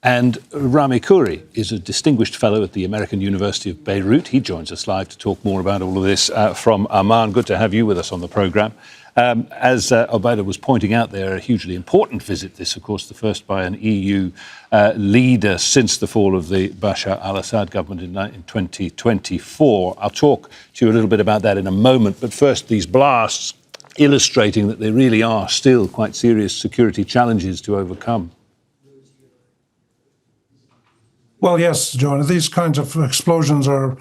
And Rami Khouri is a distinguished fellow at the American University of Beirut. He joins us live to talk more about all of this from Amman. Good to have you with us on the programme. As Obaida was pointing out there, a hugely important visit, this, of course, the first by an EU leader since the fall of the Bashar al-Assad government in 2024. I'll talk to you a little bit about that in a moment. But first, these blasts illustrating that there really are still quite serious security challenges to overcome. Well, yes, John, these kinds of explosions are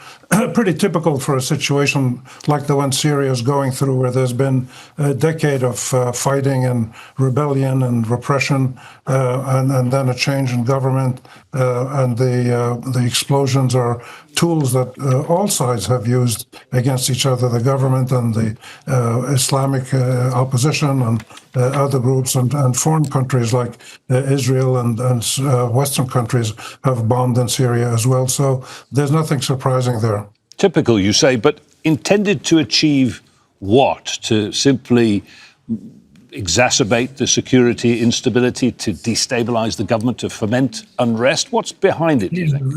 pretty typical for a situation like the one Syria is going through, where there's been a decade of fighting and rebellion and repression, and then a change in government. And the explosions are tools that all sides have used against each other, the government and the Islamic opposition and other groups, and foreign countries like Israel and Western countries have bombed in Syria as well. So there's nothing surprising there. Typical, you say, but intended to achieve what? To simply exacerbate the security instability, to destabilize the government, to foment unrest? What's behind it, do you think?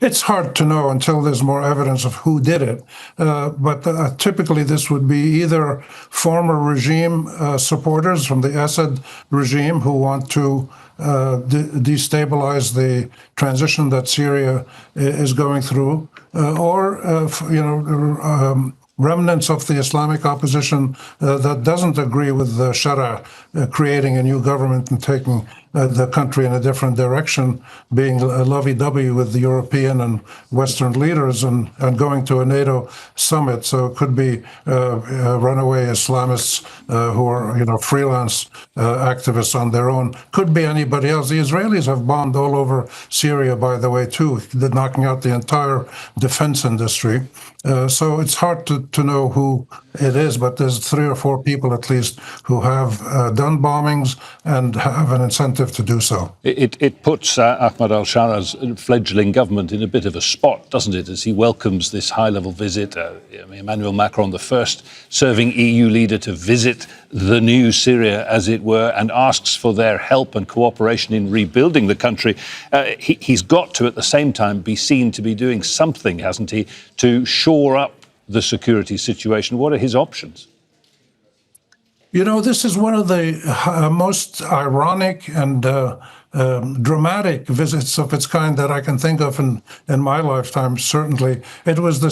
It's hard to know until there's more evidence of who did it. But typically this would be either former regime supporters from the Assad regime who want to destabilize the transition that Syria is going through, or remnants of the Islamic opposition that doesn't agree with the al-Sharaa creating a new government and taking the country in a different direction, being lovey-dovey with the European and Western leaders and going to a NATO summit. So it could be runaway Islamists who are, freelance activists on their own. Could be anybody else. The Israelis have bombed all over Syria, by the way, too, knocking out the entire defense industry. So it's hard to know who it is, but there's 3 or 4 people at least who have done bombings and have an incentive to do so. It puts Ahmed al-Sharah's fledgling government in a bit of a spot, doesn't it, as he welcomes this high-level visit. Emmanuel Macron, the first serving EU leader to visit the new Syria, as it were, and asks for their help and cooperation in rebuilding the country. He's got to, at the same time, be seen to be doing something, hasn't he, to shore up the security situation. What are his options? This is one of the most ironic and dramatic visits of its kind that I can think of in my lifetime, certainly. It was the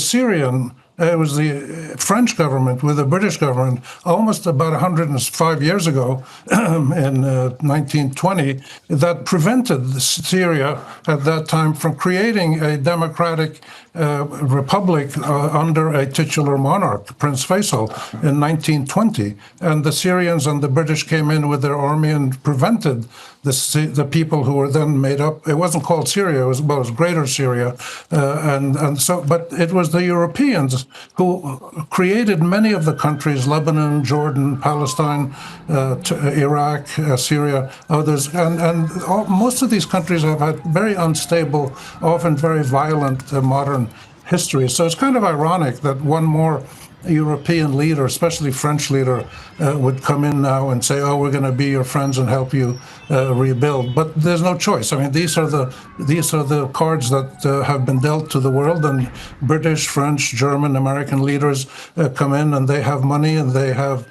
French government with the British government almost about 105 years ago in 1920 that prevented Syria at that time from creating a democratic republic under a titular monarch, Prince Faisal, in 1920. And the Syrians and the British came in with their army and prevented the people who were then made up. It wasn't called Syria, it was Greater Syria. But it was the Europeans who created many of the countries, Lebanon, Jordan, Palestine, Iraq, Syria, others. And most of these countries have had very unstable, often very violent modern history. So it's kind of ironic that one more European leader, especially French leader, would come in now and say, "Oh, we're going to be your friends and help you rebuild." But there's no choice. I mean, these are the cards that have been dealt to the world, and British, French, German, American leaders come in, and they have money and they have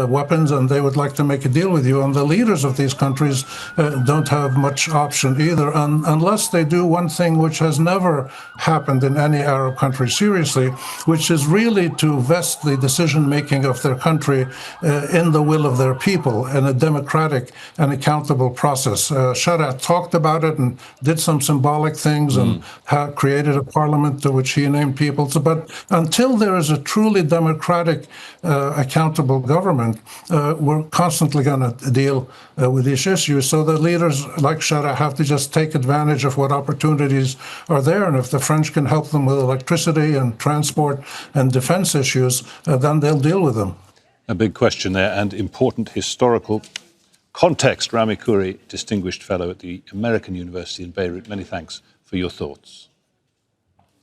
weapons, and they would like to make a deal with you. And the leaders of these countries don't have much option either, unless they do one thing which has never happened in any Arab country seriously, which is really to vest the decision-making of their country in the will of their people in a democratic and accountable process. al-Sharaa talked about it and did some symbolic things and created a parliament to which he named people. But until there is a truly democratic, accountable government, we're constantly going to deal with these issues. So the leaders like al-Sharaa have to just take advantage of what opportunities are there. And if the French can help them with electricity and transport and defense issues, then they'll deal with them. A big question there, and important historical context. Rami Khouri, Distinguished Fellow at the American University in Beirut, many thanks for your thoughts.